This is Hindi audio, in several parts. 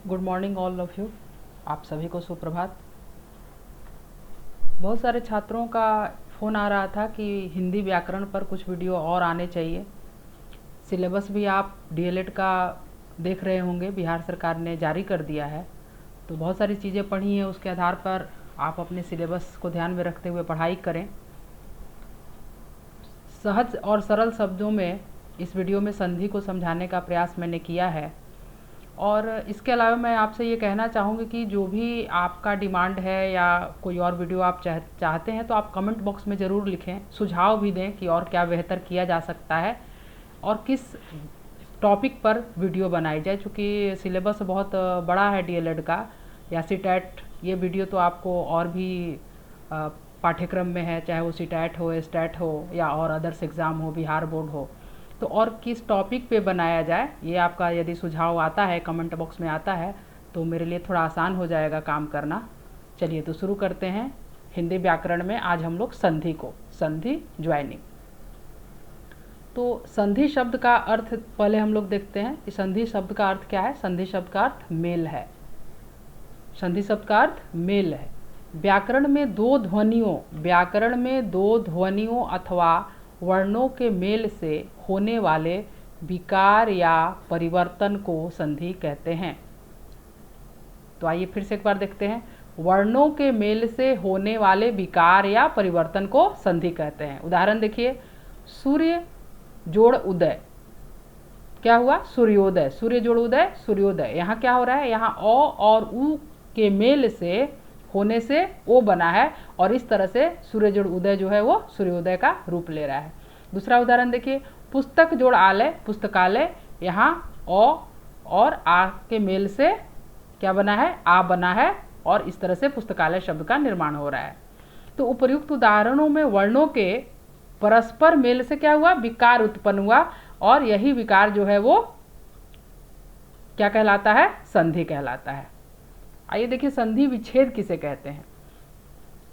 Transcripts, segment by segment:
Good morning all of you. आप सभी को सुप्रभात। बहुत सारे छात्रों का फ़ोन आ रहा था कि हिंदी व्याकरण पर कुछ वीडियो और आने चाहिए। सिलेबस भी आप डीएलएड का देख रहे होंगे, बिहार सरकार ने जारी कर दिया है। तो बहुत सारी चीज़ें पढ़ी हैं, उसके आधार पर आप अपने सिलेबस को ध्यान में रखते हुए पढ़ाई करें। सहज और सरल शब्दों में इस वीडियो में संधि को समझाने का प्रयास मैंने किया है। और इसके अलावा मैं आपसे ये कहना चाहूँगी कि जो भी आपका डिमांड है या कोई और वीडियो आप चाहते हैं तो आप कमेंट बॉक्स में ज़रूर लिखें, सुझाव भी दें कि और क्या बेहतर किया जा सकता है और किस टॉपिक पर वीडियो बनाई जाए। चूँकि सिलेबस बहुत बड़ा है डीएलएड का या सीटैट, ये वीडियो तो आपको और भी पाठ्यक्रम में है, चाहे वो सीटैट हो, स्टैट हो या और अदर्स एग्ज़ाम हो, बिहार बोर्ड हो। तो और किस टॉपिक पे बनाया जाए, ये आपका यदि सुझाव आता है, कमेंट बॉक्स में आता है, तो मेरे लिए थोड़ा आसान हो जाएगा काम करना। चलिए तो शुरू करते हैं। हिंदी व्याकरण में आज हम लोग संधि को, संधि ज्वाइनिंग। तो संधि शब्द का अर्थ पहले हम लोग देखते हैं कि संधि शब्द का अर्थ क्या है। संधि शब्द का अर्थ मेल है। संधि शब्द का अर्थ मेल है। व्याकरण में दो ध्वनियों अथवा वर्णों के मेल से होने वाले विकार या परिवर्तन को संधि कहते हैं। तो आइए फिर से एक बार देखते हैं। वर्णों के मेल से होने वाले विकार या परिवर्तन को संधि कहते हैं। उदाहरण देखिए, सूर्य जोड़ उदय, क्या हुआ? सूर्योदय। सूर्य जोड़ उदय, सूर्योदय। यहाँ क्या हो रहा है? यहाँ अ और उ के मेल से होने से ओ बना है और इस तरह से सूर्य जोड़ उदय जो है वो सूर्योदय का रूप ले रहा है। दूसरा उदाहरण देखिए, पुस्तक जोड़ आलय, पुस्तकालय। यहाँ अ और आ के मेल से क्या बना है? आ बना है और इस तरह से पुस्तकालय शब्द का निर्माण हो रहा है। तो उपर्युक्त उदाहरणों में वर्णों के परस्पर मेल से क्या हुआ? विकार उत्पन्न हुआ और यही विकार जो है वो क्या कहलाता है? संधि कहलाता है। आइए देखिए, संधि विच्छेद किसे कहते हैं।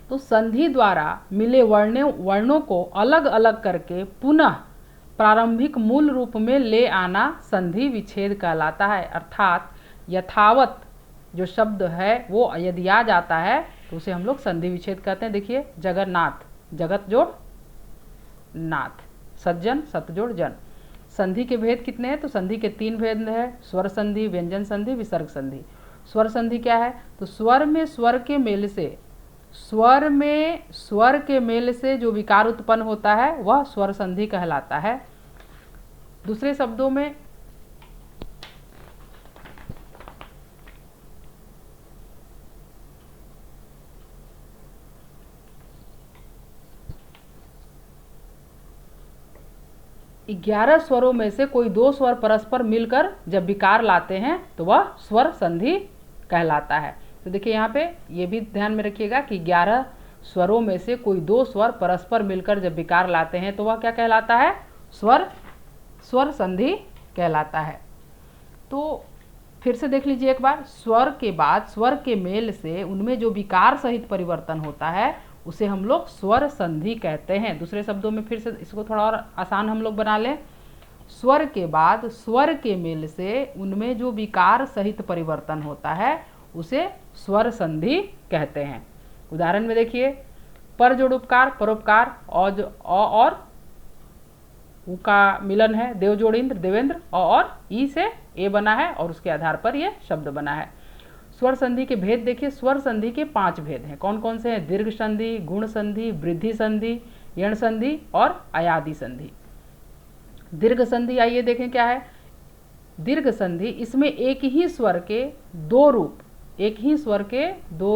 तो संधि द्वारा मिले वर्णों को अलग अलग करके पुनः प्रारंभिक मूल रूप में ले आना संधि विच्छेद कहलाता है। अर्थात यथावत जो शब्द है वो यदि आ जाता है तो उसे हम लोग संधि विच्छेद कहते हैं। देखिए, जगन्नाथ, जगत जोड़ नाथ, सज्जन, सत जोड़ जन। संधि के भेद कितने हैं? तो संधि के 3 भेद हैं, स्वर संधि, व्यंजन संधि, विसर्ग संधि। स्वर संधि क्या है? तो स्वर में स्वर के मेल से जो विकार उत्पन्न होता है वह स्वर संधि कहलाता है। दूसरे शब्दों में ग्यारह स्वरों में से कोई 2 स्वर परस्पर मिलकर जब विकार लाते हैं तो वह स्वर संधि कहलाता है। तो देखिए यहाँ पे ये भी ध्यान में रखिएगा कि 11 स्वरों में से कोई 2 स्वर परस्पर मिलकर जब विकार लाते हैं तो वह क्या कहलाता है? स्वर संधि कहलाता है। तो फिर से देख लीजिए एक बार, स्वर के बाद स्वर के मेल से उनमें जो विकार सहित परिवर्तन होता है उसे हम लोग स्वर संधि कहते हैं। दूसरे शब्दों में फिर से इसको थोड़ा और आसान हम लोग बना लें। स्वर के बाद स्वर के मेल से उनमें जो विकार सहित परिवर्तन होता है उसे स्वर संधि कहते हैं। उदाहरण में देखिए, पर जोड़ उपकार, परोपकार, और उ का मिलन है, देव जोड़ इंद्र, देवेंद्र, और ई से ए बना है और उसके आधार पर यह शब्द बना है। स्वर संधि के भेद देखिए, स्वर संधि के 5 भेद हैं। कौन कौन से हैं? दीर्घ संधि, गुण संधि, वृद्धि संधि, यण संधि और अयादि संधि। दीर्घ संधि आइए देखें क्या है। दीर्घ संधि, इसमें एक ही स्वर के दो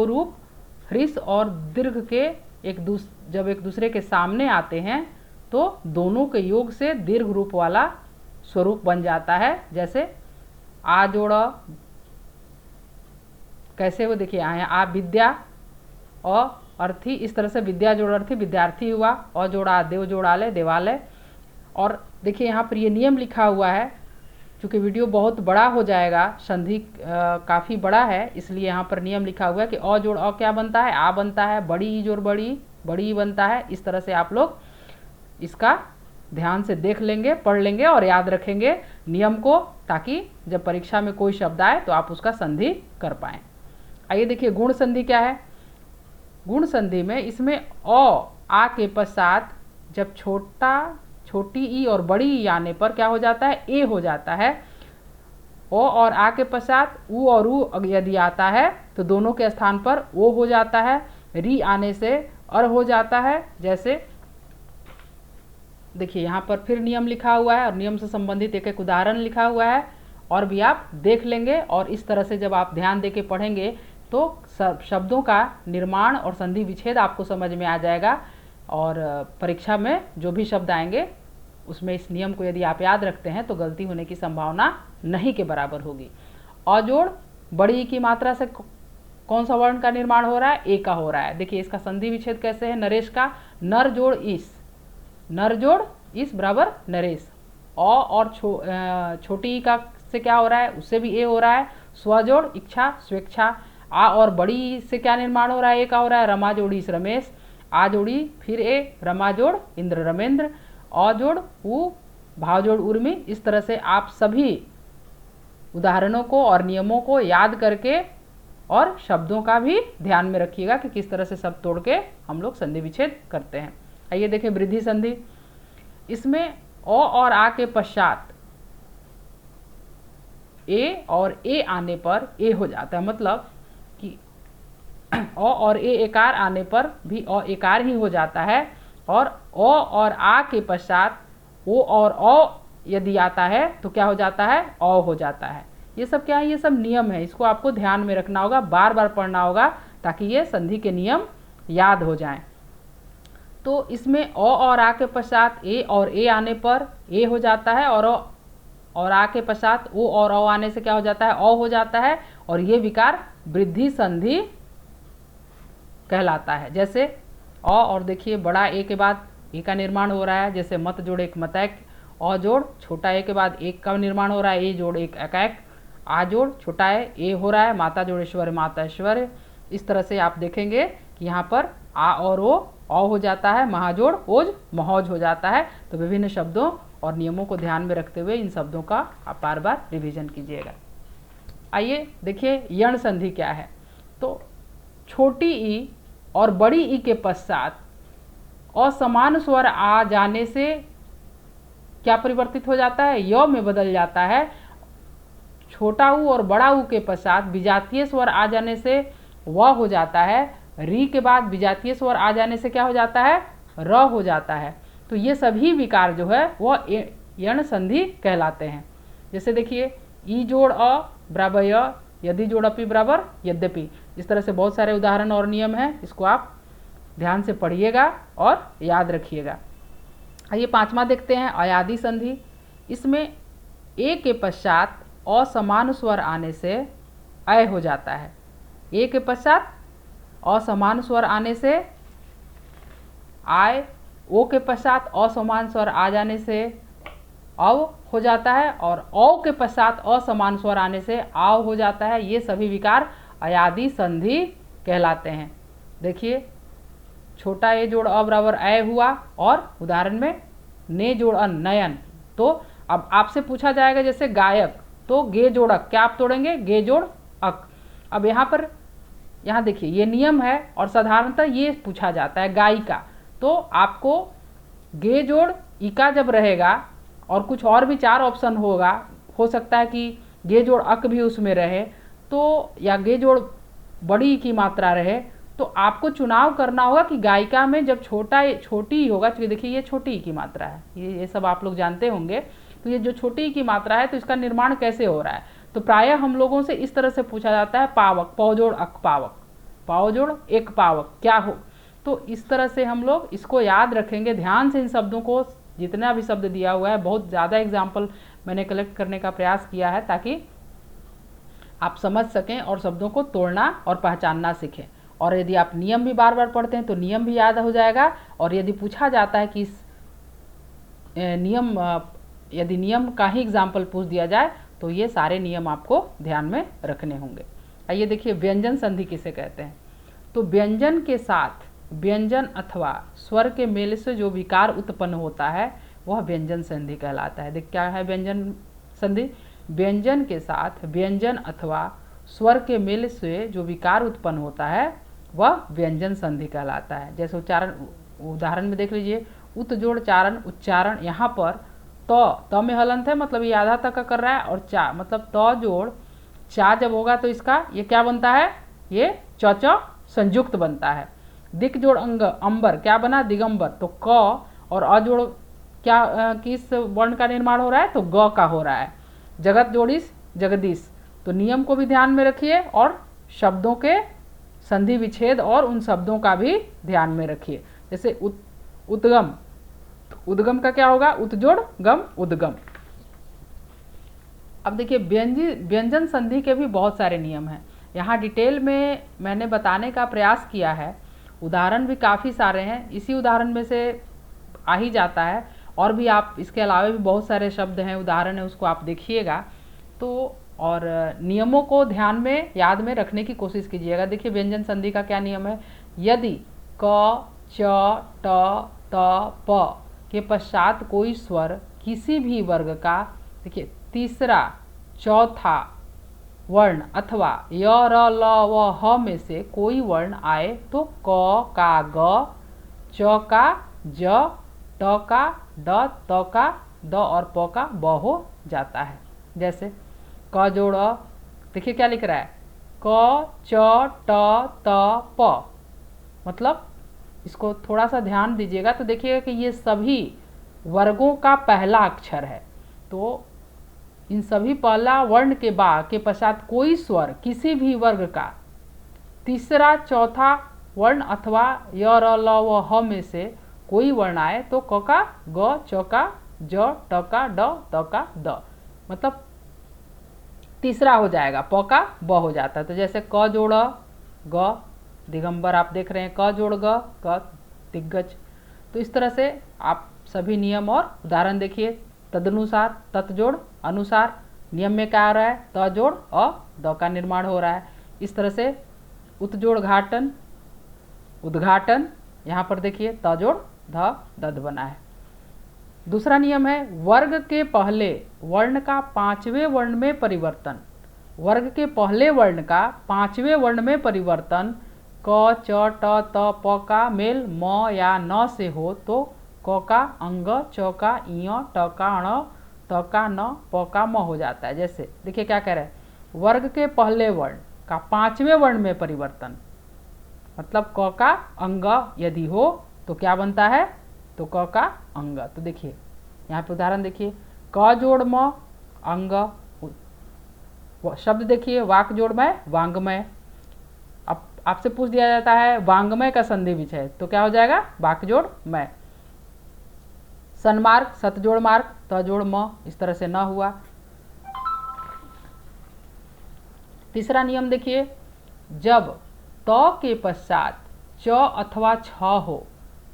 रूप ह्रीस और दीर्घ के जब एक दूसरे के सामने आते हैं तो दोनों के योग से दीर्घ रूप वाला स्वरूप बन जाता है। जैसे आ जोड़, कैसे वो देखिए, आए आ विद्या, अ अर्थी, इस तरह से विद्या जोड़ अर्थी विद्यार्थी हुआ, अ जोड़ा देव जोड़ालय देवालय। और देखिए यहाँ पर ये नियम लिखा हुआ है, चूँकि वीडियो बहुत बड़ा हो जाएगा, संधि काफ़ी बड़ा है, इसलिए यहाँ पर नियम लिखा हुआ है कि अ जोड़ अ क्या बनता है? आ बनता है, बड़ी ई जोड़ बड़ी ई बनता है। इस तरह से आप लोग इसका ध्यान से देख लेंगे, पढ़ लेंगे और याद रखेंगे नियम को, ताकि जब परीक्षा में कोई शब्द आए तो आप उसका संधि कर पाएँ। आइए देखिए गुण संधि क्या है। गुण संधि में इसमें आ के पश्चात जब छोटी ई और बड़ी ई आने पर क्या हो जाता है, ए हो जाता है। ओ और आ के पश्चात ऊ और ऊ यदि आता है तो दोनों के स्थान पर ओ हो जाता है। री आने से अर हो जाता है। जैसे देखिए यहाँ पर फिर नियम लिखा हुआ है और नियम से संबंधित एक एक उदाहरण लिखा हुआ है, और भी आप देख लेंगे। और इस तरह से जब आप ध्यान देके पढ़ेंगे तो शब्दों का निर्माण और संधि विच्छेद आपको समझ में आ जाएगा, और परीक्षा में जो भी शब्द आएंगे उसमें इस नियम को यदि आप याद रखते हैं तो गलती होने की संभावना नहीं के बराबर होगी। अजोड़ बड़ी ई की मात्रा से कौन सा वर्ण का निर्माण हो रहा है, ए का हो रहा है। देखिए इसका संधि विच्छेद कैसे है, नरेश का नर जोड़ इस, नर जोड़ इस बराबर नरेश। और छोटी ई का से क्या हो रहा है, उससे भी ए हो रहा है। स्वजोड़ इच्छा स्वेच्छा। आ और बड़ी ई से क्या निर्माण हो रहा है, ए का हो रहा है। रमा जोड़ी इस रमेश, आ जोड़ी फिर ए, रमा जोड़ इंद्र रमेंद्र, अ जोड़ उ, भाव जोड़ उर्मी। इस तरह से आप सभी उदाहरणों को और नियमों को याद करके और शब्दों का भी ध्यान में रखिएगा कि किस तरह से शब्द तोड़ के हम लोग संधि विच्छेद करते हैं। आइए देखें वृद्धि संधि। इसमें अ और आ के पश्चात ए और ए आने पर ए हो जाता है, मतलब कि अ और ए एकार आने पर भी अ एकार ही हो जाता है। और अ और आ के पश्चात ओ और अ यदि आता है तो क्या हो जाता है, अ हो जाता है। ये सब क्या है, ये सब नियम है, इसको आपको ध्यान में रखना होगा, बार बार पढ़ना होगा ताकि ये संधि के नियम याद हो जाएं। तो इसमें अ और आ के पश्चात ए और ए आने पर ए हो जाता है, और आ के पश्चात ओ और अ आने से क्या हो जाता है, अ हो जाता है, और ये विकार वृद्धि संधि कहलाता है। जैसे अ और देखिए बड़ा ए के बाद ए का निर्माण हो रहा है, जैसे मत जोड़ एक मतैक, अ जोड़ छोटा ए के बाद एक का निर्माण हो रहा है, ए जोड़ एक एकैक, आ जोड़ छोटा ए हो रहा है, माता जोड़ ईश्वर माता ऐश्वर्य। इस तरह से आप देखेंगे कि यहाँ पर आ और ओ अ हो जाता है, महाजोड़ ओज महौज हो जाता है। तो विभिन्न शब्दों और नियमों को ध्यान में रखते हुए इन शब्दों का आप बार बार रिवीजन कीजिएगा। आइए देखिए यण संधि क्या है। तो छोटी ई और बड़ी ई के पश्चात असमान स्वर आ जाने से क्या परिवर्तित हो जाता है, य में बदल जाता है। छोटा ऊ और बड़ा ऊ के पश्चात विजातीय स्वर आ जाने से व हो जाता है। री के बाद विजातीय स्वर आ जाने से क्या हो जाता है, र हो जाता है। तो ये सभी विकार जो है वह यण संधि कहलाते हैं। जैसे देखिए ई जोड़ अ बराबर य, यदि जोड़ अपि बराबर यद्यपि। इस तरह से बहुत सारे उदाहरण और नियम हैं, इसको आप ध्यान से पढ़िएगा और याद रखिएगा। आइए पांचवा देखते हैं अयादि संधि। इसमें ए के पश्चात असमान स्वर आने से अय हो जाता है। ए के पश्चात असमान स्वर आने से आय, ओ के पश्चात असमान स्वर आ जाने से अव हो जाता है, और औ के पश्चात असमान स्वर आने से आव हो जाता है। ये सभी विकार अयादि संधि कहलाते हैं। देखिए छोटा ए जोड़ अ बराबर अय हुआ, और उदाहरण में ने जोड़ अन नयन। तो अब आपसे पूछा जाएगा जैसे गायक, तो गे जोड़ अक, क्या आप तोड़ेंगे, गे जोड़ अक। अब यहाँ देखिए ये नियम है, और साधारणतः ये पूछा जाता है गायिका, तो आपको गे जोड़ इका जब रहेगा और कुछ और भी चार ऑप्शन होगा, हो सकता है कि गे जोड़ अक भी उसमें रहे, तो या गे जोड़ बड़ी की मात्रा रहे, तो आपको चुनाव करना होगा कि गायिका में जब छोटी होगा, क्योंकि देखिए ये छोटी की मात्रा है, ये सब आप लोग जानते होंगे। तो ये जो छोटी की मात्रा है तो इसका निर्माण कैसे हो रहा है, तो प्रायः हम लोगों से इस तरह से पूछा जाता है पावक, पौ जोड़ अक पावक, पाव जोड़ एक पावक क्या हो। तो इस तरह से हम लोग इसको याद रखेंगे, ध्यान से इन शब्दों को, जितना भी शब्द दिया हुआ है, बहुत ज़्यादा एग्जाम्पल मैंने कलेक्ट करने का प्रयास किया है ताकि आप समझ सकें और शब्दों को तोड़ना और पहचानना सीखें। और यदि आप नियम भी बार बार पढ़ते हैं तो नियम भी याद हो जाएगा, और यदि पूछा जाता है कि इस यदि नियम का ही एग्जाम्पल पूछ दिया जाए तो ये सारे नियम आपको ध्यान में रखने होंगे। आइए देखिए व्यंजन संधि किसे कहते हैं। तो व्यंजन के साथ व्यंजन अथवा स्वर के मेल से जो विकार उत्पन्न होता है वह व्यंजन संधि कहलाता है। देख क्या है व्यंजन संधि? व्यंजन के साथ व्यंजन अथवा स्वर के मेल से जो विकार उत्पन्न होता है वह व्यंजन संधि कहलाता है। जैसे उदाहरण में देख लीजिए, उत जोड़ चारण उच्चारण, यहाँ पर त में हलंत है, मतलब ये आधा तक का कर रहा है, और चा मतलब त जोड़ चा जब होगा तो इसका ये क्या बनता है? ये च संयुक्त बनता है। दिक जोड़ अंग अंबर क्या बना? दिगंबर। तो क और अ जोड़ क्या किस वर्ण का निर्माण हो रहा है? तो ग का हो रहा है। जगत जोड़िस जगदीश। तो नियम को भी ध्यान में रखिए और शब्दों के संधि विच्छेद और उन शब्दों का भी ध्यान में रखिए। जैसे उद्गम, उद्गम का क्या होगा? उत जोड़ गम उद्गम। अब देखिए व्यंजन संधि के भी बहुत सारे नियम हैं। यहाँ डिटेल में मैंने बताने का प्रयास किया है, उदाहरण भी काफ़ी सारे हैं, इसी उदाहरण में से आ ही जाता है। और भी आप इसके अलावा भी बहुत सारे शब्द हैं, उदाहरण है, उसको आप देखिएगा तो, और नियमों को ध्यान में याद में रखने की कोशिश कीजिएगा। देखिए व्यंजन संधि का क्या नियम है? यदि क च ट त प के पश्चात कोई स्वर किसी भी वर्ग का, देखिए तीसरा चौथा वर्ण अथवा य र ल व ह में से कोई वर्ण आए तो क का ग, च का ज, ट का ड, त का द और प का ब हो जाता है। जैसे क जोड़ अ, देखिए क्या लिख रहा है? क च ट त प, मतलब इसको थोड़ा सा ध्यान दीजिएगा तो देखिएगा कि ये सभी वर्गों का पहला अक्षर है। तो इन सभी पहला वर्ण के बाद के पश्चात कोई स्वर किसी भी वर्ग का तीसरा चौथा वर्ण अथवा य र ल व ह में से कोई वर्ण आए तो क का ग, च का ज, ट का ड, त का द, मतलब तीसरा हो जाएगा, प का ब हो जाता है। तो जैसे क जोड़ ग दिगंबर, आप देख रहे हैं क जोड़ ग क दिग्गज। तो इस तरह से आप सभी नियम और उदाहरण देखिए। तदनुसार तत् जोड़ अनुसार, नियम में क्या आ रहा है? त जोड़ अ, द का निर्माण हो रहा है। इस तरह से उत जोड़ घाटन उद्घाटन, यहाँ पर देखिए त जोड़ ध दध बना है। दूसरा नियम है वर्ग के पहले वर्ण का पांचवें वर्ण में परिवर्तन। वर्ग के पहले वर्ण का पांचवें वर्ण में परिवर्तन क च ट त प का मेल म या न से हो तो क का अंग, च का इ, ट का ण, त का न, प का म हो जाता है। जैसे देखिए क्या कह रहे हैं? वर्ग के पहले वर्ण का पांचवें वर्ण में परिवर्तन, मतलब क का अंग यदि हो तो क्या बनता है? तो क का अंग। तो देखिए यहाँ पे उदाहरण देखिए, क जोड़ म अंग, शब्द देखिए वाक जोड़ में वांगमय। अब आपसे पूछ दिया जाता है वांगमय का संधि विच्छेद, तो क्या हो जाएगा? वाक जोड़ मय। सन्मार्ग सत जोड़ मार्ग, त जोड़ म, इस तरह से न हुआ। तीसरा नियम देखिए, जब त के पश्चात च अथवा छ हो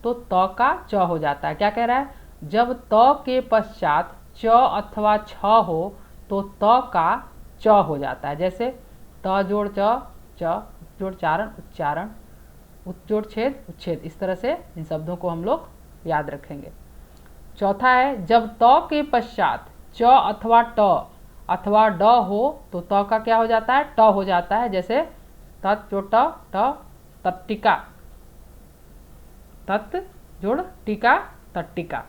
तो त का च हो जाता है। क्या कह रहा है? जब त के पश्चात च अथवा छ हो तो त का च हो जाता है। जैसे त जोड़ च जोड़ चारण उच्चारण, उत जोड़ छेद उच्छेद। इस तरह से इन शब्दों को हम लोग याद रखेंगे। चौथा है जब त के पश्चात च अथवा ट अथवा ड हो तो त का क्या हो जाता है? ट हो जाता है। जैसे तत् जोड़ ट तट्टिका, तत् जोड़ टीका तट्टिका।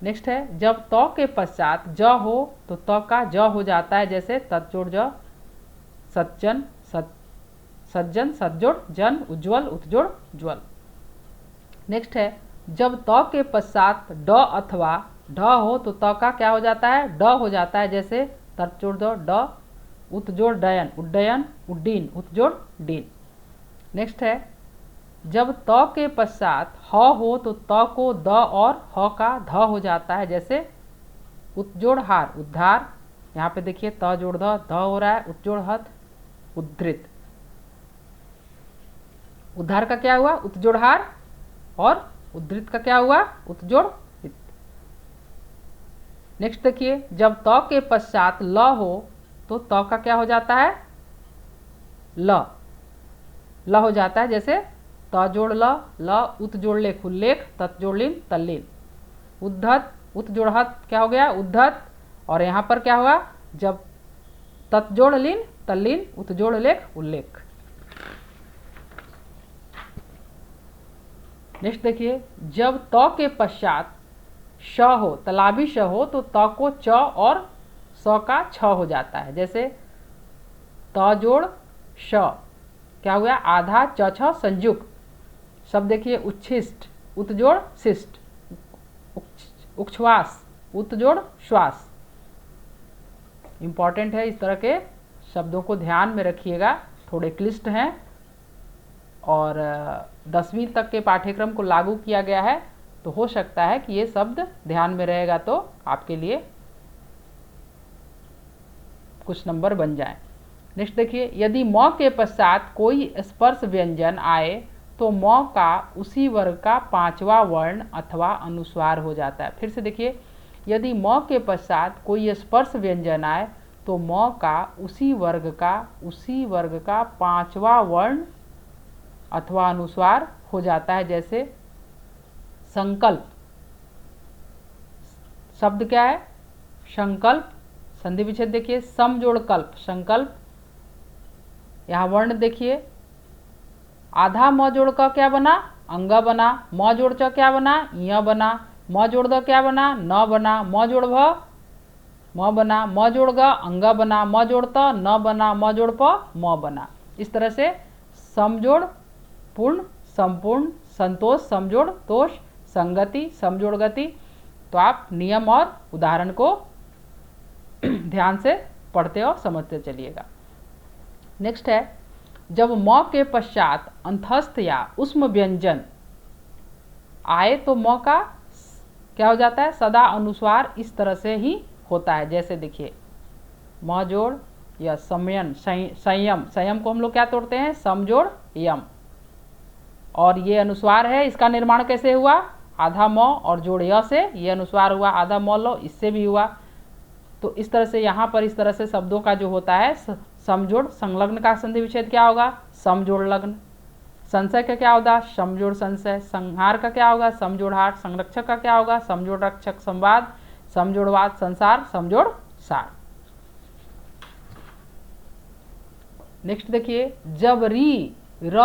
नेक्स्ट है जब त के पश्चात ज हो तो त का ज हो जाता है। जैसे तत् जोड़ ज सज्जन सज्जन, सज्जोड़ जन, उज्ज्वल, उत्जोड़ ज्वल। नेक्स्ट है जब त के पश्चात ड अथवा ढ हो तो त का क्या हो जाता है? ड हो जाता है। जैसे तत् जोड़ ड उत्जोड़ डयन उड्डयन उड्डीन, उत्जोड़ डीन। नेक्स्ट है जब त के पश्चात ह हो तो त को द और ह का ध हो जाता है। जैसे उत्जोड़ हार उद्धार, यहाँ पे देखिए त जोड़ ध हो रहा है, उत्जोड़ हथ उद्धृत। उद्धार का क्या हुआ? उत्जोड़ हार, और उद्धृत का क्या हुआ? उत्जोड़ हित। नेक्स्ट देखिए जब त के पश्चात ल हो तो त का क्या हो जाता है? ल हो जाता है। जैसे त जोड़ ल उत जोड़ लेख उल्लेख, तत् जोड़ लीन तल्लीन। उद्धत उत जोड़ हत क्या हो गया, उद्धत। और यहाँ पर क्या हुआ, जब तत् जोड़ लीन तल्लीन, उत जोड़ लेख उल्लेख। नेक्स्ट देखिए, जब त के पश्चात श हो, तलाबी श हो, तो त को च और स का छ हो जाता है। जैसे त जोड़ श क्या हुआ, आधा च छ संयुक्त। शब्द देखिए उच्छिष्ट, उत जोड़ शिष्ट, उच्छ्वास, उत जोड़ श्वास। इंपॉर्टेंट है, इस तरह के शब्दों को ध्यान में रखिएगा, थोड़े क्लिष्ट हैं और 10वीं तक के पाठ्यक्रम को लागू किया गया है, तो हो सकता है कि ये शब्द ध्यान में रहेगा तो आपके लिए कुछ नंबर बन जाए। नेक्स्ट देखिए, यदि म के पश्चात कोई स्पर्श व्यंजन आए तो म का उसी वर्ग का 5वां वर्ण अथवा अनुस्वार हो जाता है। फिर से देखिए, यदि म के पश्चात कोई स्पर्श व्यंजन आए तो म का उसी वर्ग का 5वां वर्ण अथवा अनुस्वार हो जाता है। जैसे संकल्प, शब्द क्या है, संकल्प, संधि विच्छेद देखिए, सम जोड़ कल्प, संकल्प। यहाँ वर्ण देखिए, आधा म जोड़ क क्या बना, अंग बना। म जोड़ च क्या बना, य बना। म जोड़ द क्या बना, न बना। म जोड़ भ म बना। म जोड़ ग अंग बना। म जोड़ त न बना। म जोड़ प म बना। इस तरह से समजोड़ पूर्ण, संपूर्ण, संतोष, समजोड़ तोष, संगति, समजोड़ गति। तो आप नियम और उदाहरण को ध्यान से पढ़ते और समझते चलिएगा। नेक्स्ट है, जब म के पश्चात अंतस्थ या उष्म व्यंजन आए तो म का क्या हो जाता है, सदा अनुस्वार इस तरह से ही होता है। जैसे देखिए, म जोड़ या संयम, संयम को हम लोग क्या तोड़ते हैं, समजोड़ यम। और ये अनुस्वार है, इसका निर्माण कैसे हुआ, आधा म और जोड़ य से ये अनुस्वार हुआ, आधा म लो इससे भी हुआ। तो इस तरह से यहाँ पर इस तरह से शब्दों का जो होता है, समजोड़ संलग्न का संधि विच्छेद क्या होगा, समजोड़ लग्न। संशय का क्या होगा, समजोड़ संशय। संहार का क्या होगा, समजोड़ हार। संरक्षक का क्या होगा, समजोड़ रक्षक। संवाद, समजोड़वाद। संसार, समजोड़ सार। नेक्स्ट देखिए, जब री र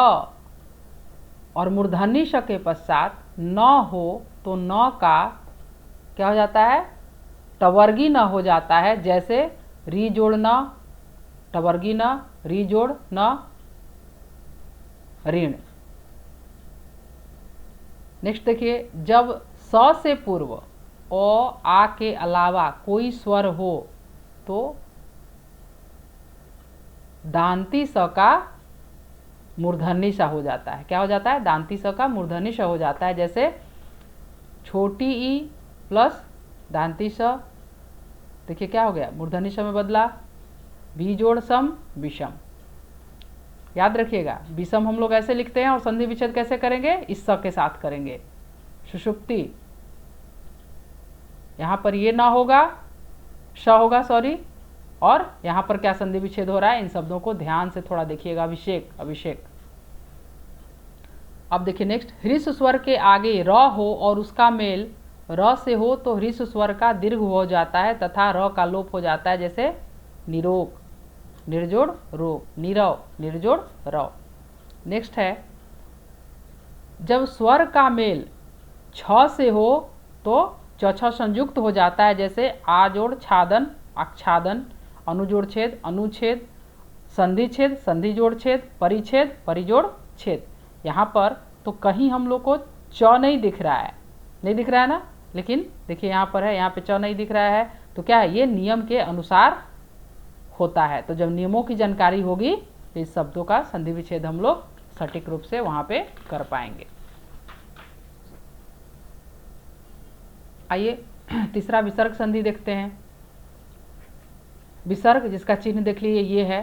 और मूर्धन्य श के पश्चात न हो तो न का क्या हो जाता है, टवर्गी न हो जाता है। जैसे री जोड़ न, टवर्गी न, री जोड़ न, ऋण। नेक्स्ट देखिए, जब स से पूर्व ओ आ के अलावा कोई स्वर हो तो दांती स का मूर्धन्य स हो जाता है। क्या हो जाता है, दांती स का मूर्धन्य स हो जाता है। जैसे छोटी ई प्लस दांती स, देखिए क्या हो गया, मूर्धन्य स में बदला। भी जोड़ सम, विषम। याद रखिएगा, विषम हम लोग ऐसे लिखते हैं और संधि विच्छेद कैसे करेंगे, इस स के साथ करेंगे। सुषुप्ति, यहाँ पर ये ना होगा, श होगा, सॉरी। और यहाँ पर क्या संधि विच्छेद हो रहा है, इन शब्दों को ध्यान से थोड़ा देखिएगा। अभिषेक, अभिषेक। अब देखिए नेक्स्ट, ह्रीस स्वर के आगे र हो और उसका मेल र से हो तो ह्रीस स्वर का दीर्घ हो जाता है तथा र का लोप हो जाता है। जैसे निरोग, निर्जोड़ रोग, नीरव, निर्जोड़ रव। नेक्स्ट है, जब स्वर का मेल छ से हो तो च छ संयुक्त हो जाता है। जैसे आ जोड़ छादन, आच्छादन, अनुजोड़ छेद, अनुच्छेद, संधि छेद, संधि जोड़ छेद, परिच्छेद, परिजोड़ छेद। यहाँ पर तो कहीं हम लोग को च नहीं दिख रहा है, नहीं दिख रहा है ना, लेकिन देखिए यहाँ पर है, यहाँ पे च नहीं दिख रहा है। तो क्या है, ये नियम के अनुसार होता है। तो जब नियमों की जानकारी होगी तो इस शब्दों का संधि विच्छेद हम लोग सटीक रूप से वहाँ पे कर पाएंगे। आइए तीसरा विसर्ग संधि देखते हैं। विसर्ग जिसका चिन्ह देख लीजिए, ये है,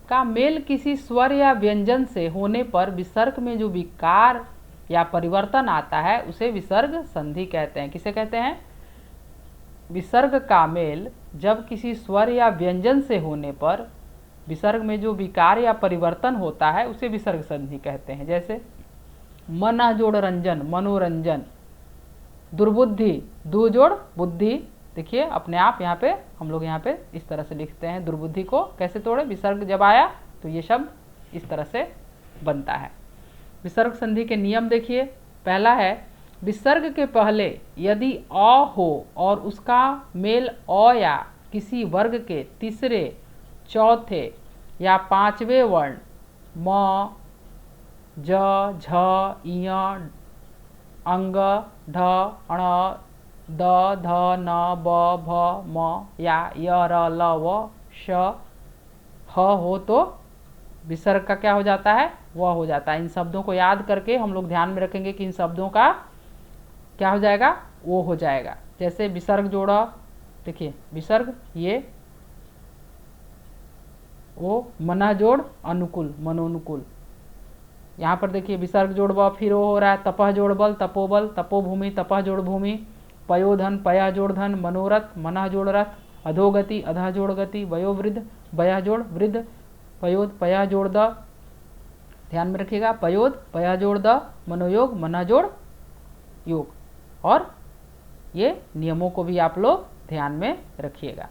का मेल किसी स्वर या व्यंजन से होने पर विसर्ग में जो विकार या परिवर्तन आता है उसे विसर्ग संधि कहते हैं। किसे कहते हैं, विसर्ग का मेल जब किसी स्वर या व्यंजन से होने पर विसर्ग में जो विकार या परिवर्तन होता है उसे विसर्ग संधि कहते हैं। जैसे मन जोड़ रंजन, मनोरंजन। दुर्बुद्धि, दु जोड़ बुद्धि, देखिए अपने आप यहाँ पे हम लोग यहाँ पे इस तरह से लिखते हैं। दुर्बुद्धि को कैसे तोड़े, विसर्ग जब आया तो ये शब्द इस तरह से बनता है। विसर्ग संधि के नियम देखिए, पहला है विसर्ग के पहले यदि अ हो और उसका मेल अ या किसी वर्ग के तीसरे, चौथे या पांचवें वर्ण म, ज, झ, इय, अंग, ढ, अण, द, ध, न, ब, भ, म या य, र, ल, व, श, ह हो तो विसर्ग का क्या हो जाता है, वह हो जाता है। इन शब्दों को याद करके हम लोग ध्यान में रखेंगे कि इन शब्दों का क्या हो जाएगा, वो हो जाएगा। जैसे विसर्ग जोड़ा, देखिए विसर्ग ये वो, मना जोड़ अनुकूल, मनोनुकूल। यहाँ पर देखिए विसर्ग जोड़ ब, फिर वो हो रहा है तपह जोड़ बल, तपोबल, तपोभूमि, तपह जोड़ भूमि, पयोधन, पया जोड़ धन, मनोरथ, मनः जोड़ रथ, अधोगति, अधः जोड़ गति, वयोवृद्ध, वया जोड़ वृद्ध, पयोध, पया जोड़ द, ध्यान में रखिएगा, पयोध, पया जोड़ द, मनोयोग, मना जोड़ योग। और ये नियमों को भी आप लोग ध्यान में रखिएगा।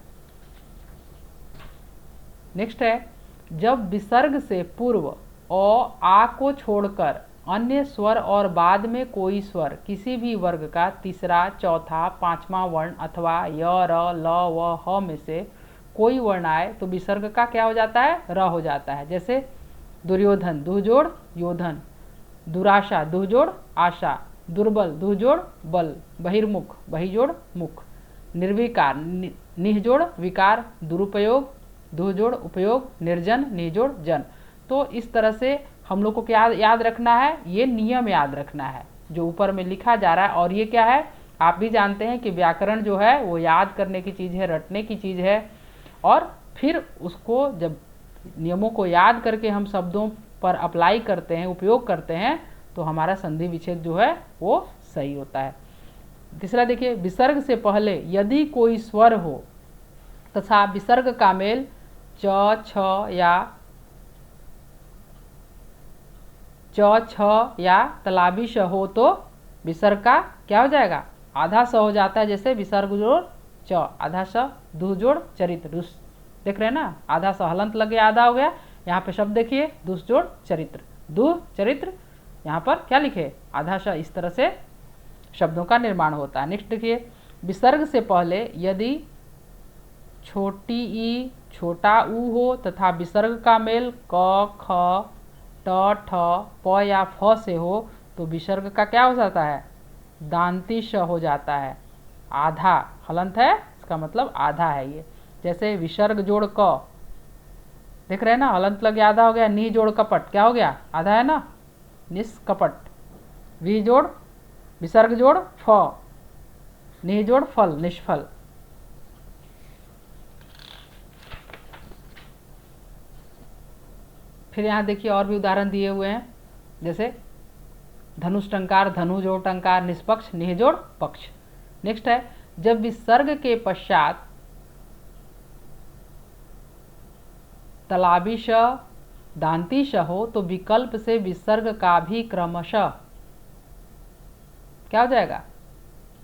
नेक्स्ट है, जब विसर्ग से पूर्व अ, आ को छोड़कर अन्य स्वर और बाद में कोई स्वर किसी भी वर्ग का तीसरा, चौथा, पांचवा वर्ण अथवा य, र, ल, व, ह में से कोई वर्ण आए तो विसर्ग का क्या हो जाता है, र हो जाता है। जैसे दुर्योधन, दुह जोड़ योधन, दुराशा, दुह जोड़ आशा, दुर्बल, दुह जोड़ बल, बहिर्मुख, बहि जोड़ मुख, निर्विकार, निह जोड़ विकार, दुरुपयोग, दुह जोड़ उपयोग, निर्जन, निह जोड़ जन। तो इस तरह से हम लोग को क्या याद रखना है, ये नियम याद रखना है जो ऊपर में लिखा जा रहा है। और ये क्या है, आप भी जानते हैं कि व्याकरण जो है वो याद करने की चीज़ है, रटने की चीज़ है। और फिर उसको जब नियमों को याद करके हम शब्दों पर अप्लाई करते हैं, उपयोग करते हैं, तो हमारा संधि विच्छेद जो है वो सही होता है। तीसरा देखिए, विसर्ग से पहले यदि कोई स्वर हो तथा विसर्ग का मेल च, छ या तलाबी श हो तो विसर्ग का क्या हो जाएगा, आधा स हो जाता है। जैसे विसर्ग जोड़ च, आधा स, दुह जोड़ चरित्र, देख रहे हैं ना, आधा स हलंत लग गया, आधा हो गया। यहाँ पे शब्द देखिए, दुस जोड़ चरित्र, दुह चरित्र, यहाँ पर क्या लिखे, आधा स। इस तरह से शब्दों का निर्माण होता है। नेक्स्ट देखिए, विसर्ग से पहले यदि छोटी ई, छोटा ऊ हो तथा विसर्ग का मेल क, ख, ट, ठ, प या फ से हो तो विसर्ग का क्या हो जाता है, दांती श हो जाता है। आधा हलंत है, इसका मतलब आधा है ये। जैसे विसर्ग जोड़ क, देख रहे हैं ना, हलंत लग गया, आधा हो गया। नी जोड़ कपट, क्या हो गया, आधा है ना, निष्कपट। वी जोड़ विसर्ग जोड़ फ, नी जोड़ फल, निष्फल। फिर यहाँ देखिए और भी उदाहरण दिए हुए हैं, जैसे धनुष टंकार, धनु जोड़ टंकार, निष्पक्ष, निह जोड़ पक्ष। नेक्स्ट है, जब विसर्ग के पश्चात तलाबी श, दांती श हो तो विकल्प से विसर्ग का भी क्रमशः क्या हो जाएगा,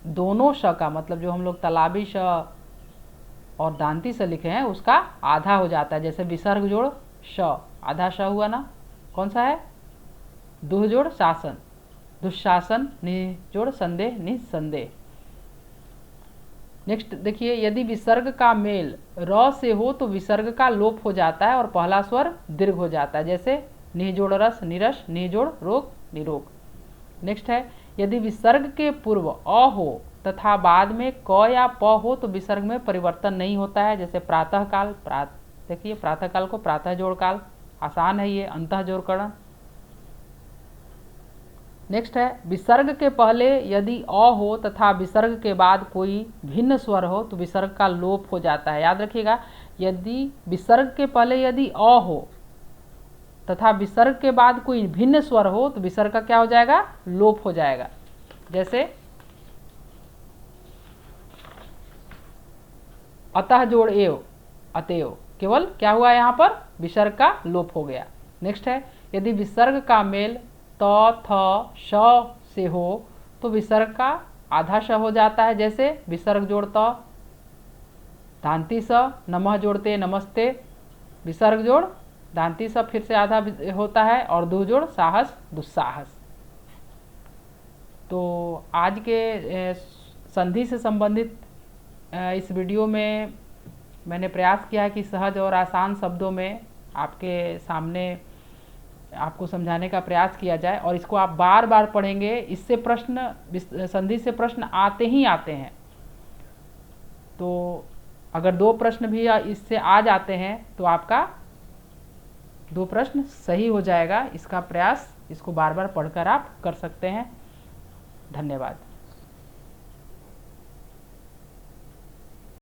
दोनों श का मतलब जो हम लोग तलाबी श और दांती से लिखे हैं उसका आधा हो जाता है। जैसे विसर्ग जोड़ श, आधा श हुआ ना, कौन सा है, दुह जोड़ शासन, दुशासन, निजोड़ संदेह, निसंदेह। नेक्स्ट देखिए, यदि विसर्ग का मेल र से हो तो विसर्ग का लोप हो जाता है और पहला स्वर दीर्घ हो जाता है। जैसे निजोड़ रस, निरस, निजोड़ रोग, निरोग। नेक्स्ट है, यदि विसर्ग के पूर्व अ हो तथा बाद में क या प हो तो विसर्ग में परिवर्तन नहीं होता है। जैसे प्रातः काल, देखिए प्रातः काल को प्रातः जोड़ काल, आसान है ये, अंतः जोड़करण। नेक्स्ट है, विसर्ग के पहले यदि अ हो तथा विसर्ग के बाद कोई भिन्न स्वर हो तो विसर्ग का लोप हो जाता है। याद रखिएगा, यदि विसर्ग के पहले यदि अ हो तथा विसर्ग के बाद कोई भिन्न स्वर हो तो विसर्ग का क्या हो जाएगा, लोप हो जाएगा। जैसे अतः जोड़ एव, अतएव, केवल क्या हुआ यहाँ पर, विसर्ग का लोप हो गया। नेक्स्ट है, यदि विसर्ग का मेल त, थ, श से हो तो विसर्ग का आधा श हो जाता है, जैसे विसर्ग जोड़ता धांति स, नमः जोड़ते नमस्ते, विसर्ग जोड़ धांति स फिर से आधा होता है और दु जोड़ साहस दुस्साहस। तो आज के संधि से संबंधित इस वीडियो में मैंने प्रयास किया है कि सहज और आसान शब्दों में आपके सामने आपको समझाने का प्रयास किया जाए, और इसको आप बार बार पढ़ेंगे, इससे प्रश्न संधि से प्रश्न आते ही आते हैं। तो अगर 2 प्रश्न भी इससे आ जाते हैं तो आपका 2 प्रश्न सही हो जाएगा। इसका प्रयास, इसको बार बार पढ़कर आप कर सकते हैं। धन्यवाद।